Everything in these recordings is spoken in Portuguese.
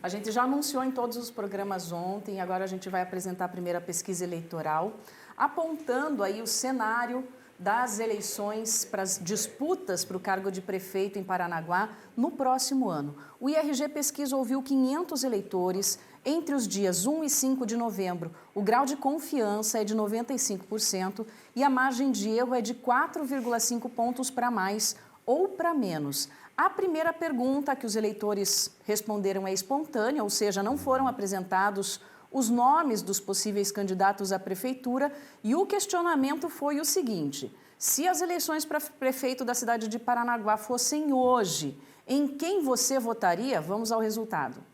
A gente já anunciou em todos os programas ontem, agora a gente vai apresentar a primeira pesquisa eleitoral, apontando aí o cenário das eleições para as disputas para o cargo de prefeito em Paranaguá no próximo ano. O IRG Pesquisa ouviu 500 eleitores entre os dias 1 e 5 de novembro. O grau de confiança é de 95% e a margem de erro é de 4,5 pontos para mais ou para menos. A primeira pergunta que os eleitores responderam é espontânea, ou seja, não foram apresentados os nomes dos possíveis candidatos à prefeitura, e o questionamento foi o seguinte: se as eleições para prefeito da cidade de Paranaguá fossem hoje, em quem você votaria? Vamos ao resultado.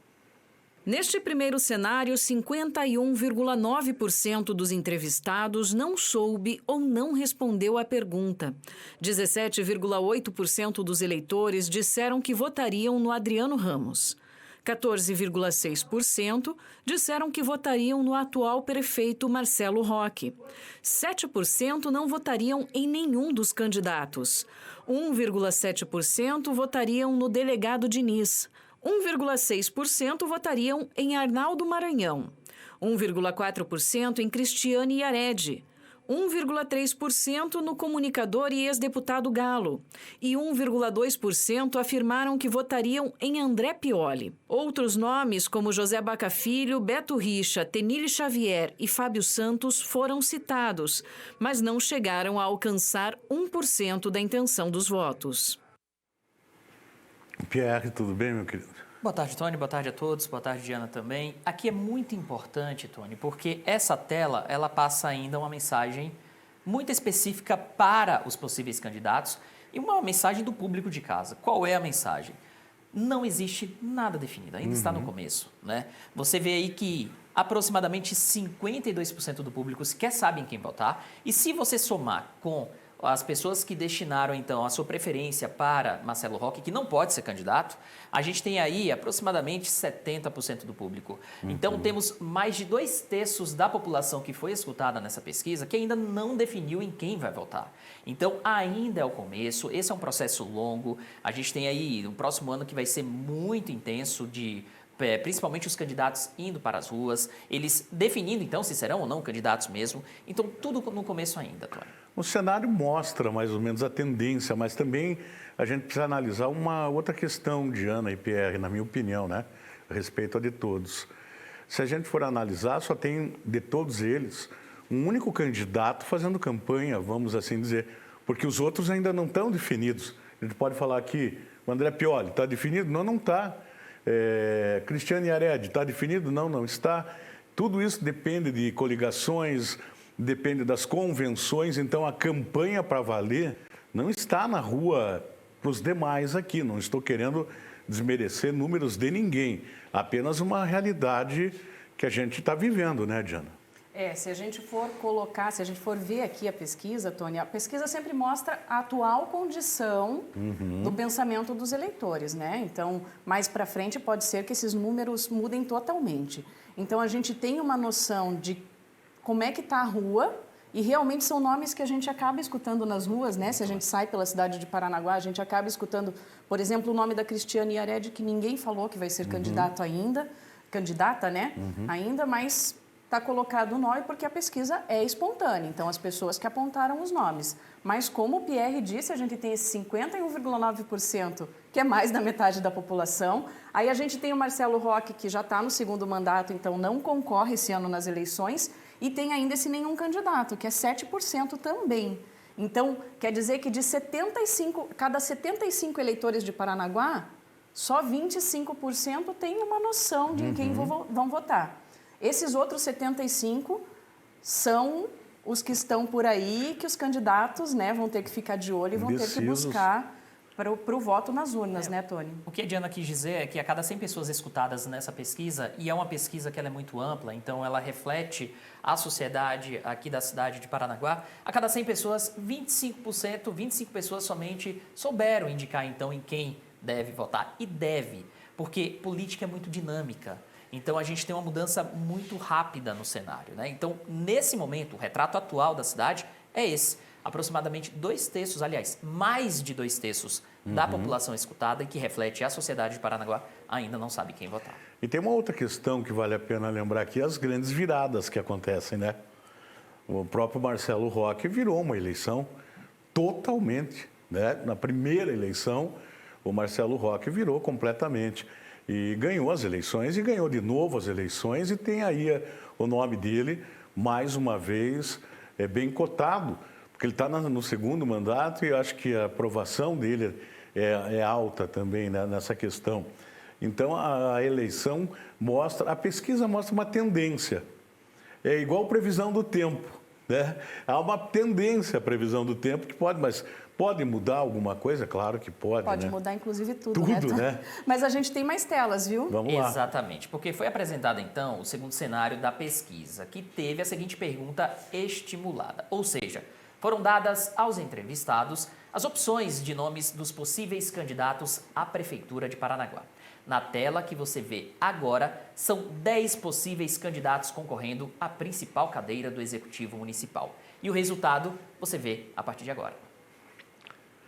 Neste primeiro cenário, 51,9% dos entrevistados não soube ou não respondeu à pergunta. 17,8% dos eleitores disseram que votariam no Adriano Ramos. 14,6% disseram que votariam no atual prefeito Marcelo Roque. 7% não votariam em nenhum dos candidatos. 1,7% votariam no delegado Diniz. 1,6% votariam em Arnaldo Maranhão. 1,4% em Cristiane Yared. 1,3% no comunicador e ex-deputado Galo, e 1,2% afirmaram que votariam em André Pioli. Outros nomes, como José Baca Filho, Beto Richa, Tenille Xavier e Fábio Santos, foram citados, mas não chegaram a alcançar 1% da intenção dos votos. Pierre, tudo bem, meu querido? Boa tarde, Tony. Boa tarde a todos. Boa tarde, Diana, também. Aqui é muito importante, Tony, porque essa tela, ela passa ainda uma mensagem muito específica para os possíveis candidatos e uma mensagem do público de casa. Qual é a mensagem? Não existe nada definido, ainda está no começo, né? Você vê aí que aproximadamente 52% do público sequer sabe em quem votar, e se você somar com as pessoas que destinaram, então, a sua preferência para Marcelo Roque, que não pode ser candidato, a gente tem aí aproximadamente 70% do público. Então, temos mais de 2/3 da população que foi escutada nessa pesquisa que ainda não definiu em quem vai votar. Então, ainda é o começo, esse é um processo longo. A gente tem aí o próximo ano que vai ser muito intenso principalmente os candidatos indo para as ruas, eles definindo, então, se serão ou não candidatos mesmo. Então, tudo no começo ainda, Tony. O cenário mostra mais ou menos a tendência, mas também a gente precisa analisar uma outra questão, Diana e Pierre, na minha opinião, né? A respeito de todos. Se a gente for analisar, só tem, de todos eles, um único candidato fazendo campanha, vamos assim dizer, porque os outros ainda não estão definidos. A gente pode falar aqui, o André Pioli, está definido? Não, não está. Cristiane Yared, está definido? Não, não está. Tudo isso depende de coligações, depende das convenções, então a campanha para valer não está na rua para os demais aqui. Não estou querendo desmerecer números de ninguém, apenas uma realidade que a gente está vivendo, né, Diana? Se a gente for colocar, se a gente for ver aqui a pesquisa, Tony, a pesquisa sempre mostra a atual condição do pensamento dos eleitores, né? Então, mais para frente pode ser que esses números mudem totalmente. Então, a gente tem uma noção de como é que está a rua, e realmente são nomes que a gente acaba escutando nas ruas, né? Se a gente sai pela cidade de Paranaguá, a gente acaba escutando, por exemplo, o nome da Cristiane Yared, que ninguém falou que vai ser candidato ainda, candidata, né? Ainda, mas está colocado o nome porque a pesquisa é espontânea, então as pessoas que apontaram os nomes. Mas como o Pierre disse, a gente tem esse 51,9%, que é mais da metade da população. Aí a gente tem o Marcelo Roque, que já está no segundo mandato, então não concorre esse ano nas eleições, e tem ainda esse nenhum candidato, que é 7% também. Então, quer dizer que de cada 75 eleitores de Paranaguá, só 25% tem uma noção de em quem vão votar. Esses outros 75 são os que estão por aí, que os candidatos, né, vão ter que ficar de olho e vão ter que buscar para o voto nas urnas, né, Tony? O que a Diana quis dizer é que a cada 100 pessoas escutadas nessa pesquisa, e é uma pesquisa que ela é muito ampla, então ela reflete a sociedade aqui da cidade de Paranaguá, a cada 100 pessoas, 25 pessoas somente souberam indicar, então, em quem deve votar. E deve, porque política é muito dinâmica. Então, a gente tem uma mudança muito rápida no cenário, né? Então, nesse momento, o retrato atual da cidade é esse. aproximadamente 2/3, aliás, mais de 2/3 da população escutada e que reflete a sociedade de Paranaguá ainda não sabe quem votar. E tem uma outra questão que vale a pena lembrar aqui, as grandes viradas que acontecem, né? O próprio Marcelo Roque virou uma eleição totalmente, né? Na primeira eleição, o Marcelo Roque virou completamente e ganhou as eleições e ganhou de novo as eleições e tem aí o nome dele, mais uma vez, bem cotado, porque ele está no segundo mandato e eu acho que a aprovação dele é alta também, né, nessa questão. Então, a eleição mostra, a pesquisa mostra uma tendência. É igual previsão do tempo, né? Há uma tendência à previsão do tempo que pode, mas pode mudar alguma coisa? Claro que pode, Pode né? mudar, inclusive, tudo, né? Mas a gente tem mais telas, viu? Vamos lá. Exatamente, porque foi apresentado, então, o segundo cenário da pesquisa, que teve a seguinte pergunta estimulada. Ou seja, foram dadas aos entrevistados as opções de nomes dos possíveis candidatos à Prefeitura de Paranaguá. Na tela que você vê agora, são 10 possíveis candidatos concorrendo à principal cadeira do Executivo Municipal. E o resultado você vê a partir de agora.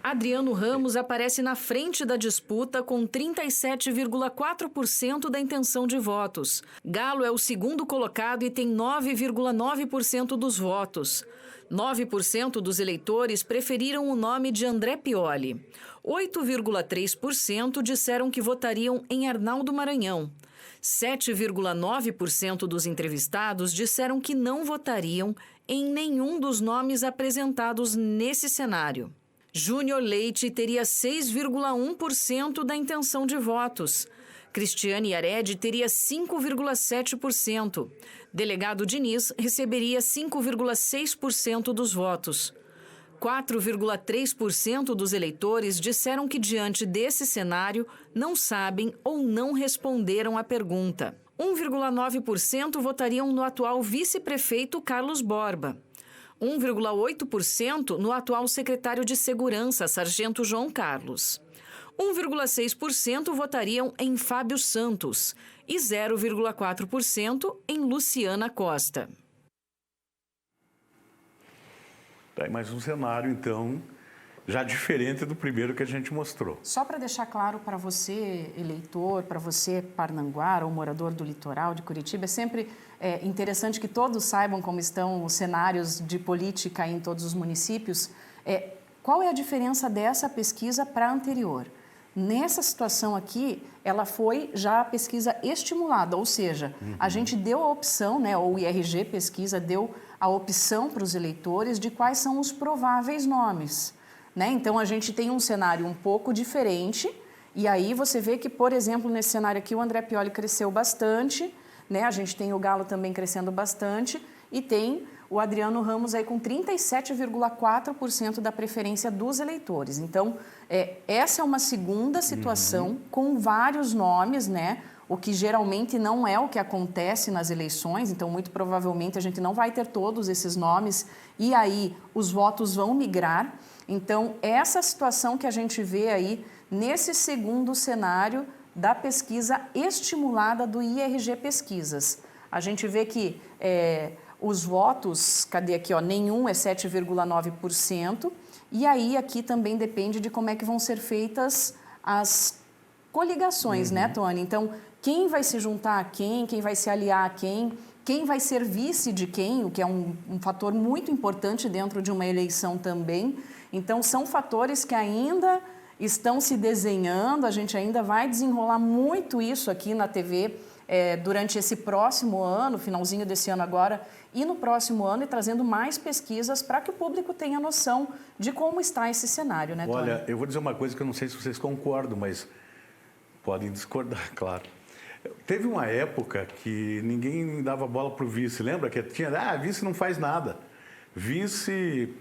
Adriano Ramos aparece na frente da disputa com 37,4% da intenção de votos. Galo é o segundo colocado e tem 9,9% dos votos. 9% dos eleitores preferiram o nome de André Pioli. 8,3% disseram que votariam em Arnaldo Maranhão. 7,9% dos entrevistados disseram que não votariam em nenhum dos nomes apresentados nesse cenário. Júnior Leite teria 6,1% da intenção de votos. Cristiane Yared teria 5,7%. Delegado Diniz receberia 5,6% dos votos. 4,3% dos eleitores disseram que, diante desse cenário, não sabem ou não responderam à pergunta. 1,9% votariam no atual vice-prefeito Carlos Borba. 1,8% no atual secretário de Segurança, Sargento João Carlos. 1,6% votariam em Fábio Santos e 0,4% em Luciana Costa. Tem mais um cenário, então, já diferente do primeiro que a gente mostrou. Só para deixar claro para você, eleitor, para você, parnanguara ou morador do litoral de Curitiba, é sempre interessante que todos saibam como estão os cenários de política em todos os municípios. Qual é a diferença dessa pesquisa para a anterior? Nessa situação aqui, ela foi já a pesquisa estimulada, ou seja, a gente deu a opção, né, ou o IRG Pesquisa deu a opção para os eleitores de quais são os prováveis nomes, né? Então, a gente tem um cenário um pouco diferente e aí você vê que, por exemplo, nesse cenário aqui, o André Pioli cresceu bastante, né? A gente tem o Galo também crescendo bastante e tem o Adriano Ramos aí com 37,4% da preferência dos eleitores. Então, essa é uma segunda situação com vários nomes, né? O que geralmente não é o que acontece nas eleições, então muito provavelmente a gente não vai ter todos esses nomes e aí os votos vão migrar. Então, essa situação que a gente vê aí nesse segundo cenário da pesquisa estimulada do IRG Pesquisas. A gente vê que os votos, cadê aqui, ó, nenhum é 7,9%, e aí aqui também depende de como é que vão ser feitas as coligações, né, Tony? Então, quem vai se juntar a quem vai se aliar a quem vai ser vice de quem, o que é um fator muito importante dentro de uma eleição também. Então, são fatores que ainda estão se desenhando, a gente ainda vai desenrolar muito isso aqui na TV durante esse próximo ano, finalzinho desse ano agora, e no próximo ano, e trazendo mais pesquisas para que o público tenha noção de como está esse cenário, né, Tony? Olha, eu vou dizer uma coisa que eu não sei se vocês concordam, mas podem discordar, claro. Teve uma época que ninguém dava bola para o vice, lembra? Que tinha, vice não faz nada, vice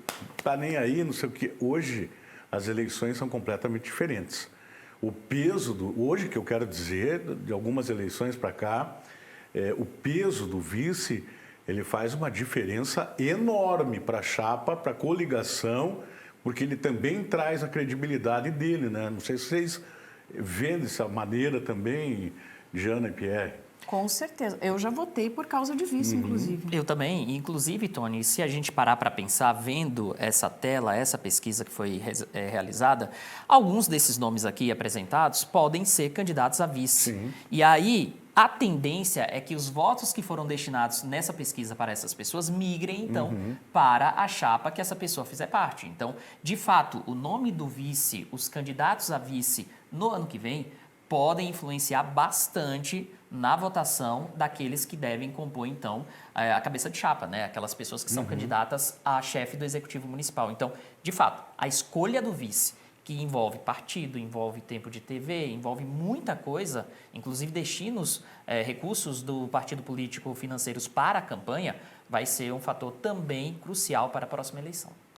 tá nem aí, não sei o quê. Hoje, as eleições são completamente diferentes. O peso hoje, que eu quero dizer, de algumas eleições para cá, o peso do vice, ele faz uma diferença enorme para a chapa, para a coligação, porque ele também traz a credibilidade dele, né? Não sei se vocês veem dessa maneira também, Jana e Pierre. Com certeza. Eu já votei por causa de vice, inclusive. Eu também. Inclusive, Tony, se a gente parar para pensar, vendo essa tela, essa pesquisa que foi realizada, alguns desses nomes aqui apresentados podem ser candidatos a vice. Sim. E aí, a tendência é que os votos que foram destinados nessa pesquisa para essas pessoas migrem, então, para a chapa que essa pessoa fizer parte. Então, de fato, o nome do vice, os candidatos a vice no ano que vem, podem influenciar bastante na votação daqueles que devem compor, então, a cabeça de chapa, né? Aquelas pessoas que são candidatas a chefe do Executivo Municipal. Então, de fato, a escolha do vice, que envolve partido, envolve tempo de TV, envolve muita coisa, inclusive destinos, recursos do partido político financeiros para a campanha, vai ser um fator também crucial para a próxima eleição.